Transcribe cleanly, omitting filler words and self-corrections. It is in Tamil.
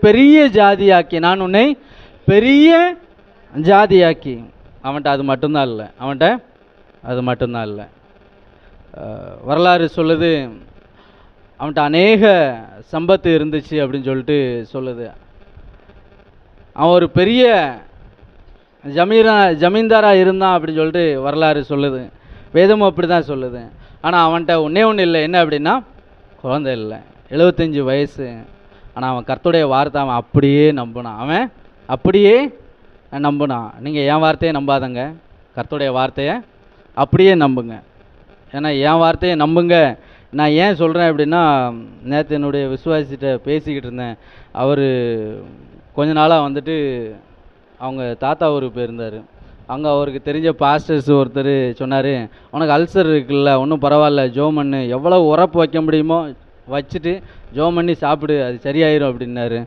பெரிய ஜாதியாக்கி, நான் உன்னை பெரிய ஜாதியாக்கி. அவன்கிட்ட அது மட்டும்தான் இல்லை, அவன்கிட்ட அது மட்டும்தான் இல்லை. வரலாறு சொல்லுது, அவன்கிட்ட அநேக சம்பத்து இருந்துச்சு அப்படின்னு சொல்லிட்டு சொல்லுது. அவன் ஒரு பெரிய ஜமீன்தாராக இருந்தான் அப்படின்னு சொல்லிட்டு வரலாறு சொல்லுது, வேதமும் அப்படி தான் சொல்லுது. ஆனால் அவன்கிட்ட ஒன்றே ஒன்று இல்லை, என்ன அப்படின்னா குழந்தை இல்லை, 75 வயசு. ஆனால் அவன் கர்த்தருடைய வார்த்தை அவன் அப்படியே நம்பினான், அவன் அப்படியே நம்பினான். நீங்கள் என் வார்த்தையை நம்பாதங்க, கர்த்தருடைய வார்த்தையை அப்படியே நம்புங்க. ஏன்னா என் வார்த்தையை நம்புங்க. நான் ஏன் சொல்கிறேன் அப்படின்னா, நேற்று என்னுடைய விசுவாசிகிட்ட பேசிக்கிட்டு இருந்தேன். அவர் கொஞ்ச நாளாக வந்துட்டு அவங்க தாத்தா ஊருக்கு போயிருந்தார். அங்கே அவருக்கு தெரிஞ்ச பாஸ்டர்ஸ் ஒருத்தர் சொன்னார், உனக்கு அல்சர் இருக்குல்ல, ஒன்றும் பரவாயில்ல, ஜோம் பண்ணு, எவ்வளோ உரப்பு வைக்க முடியுமோ வச்சுட்டு ஜோம் பண்ணி சாப்பிடு, அது சரியாயிரும் அப்படின்னாரு.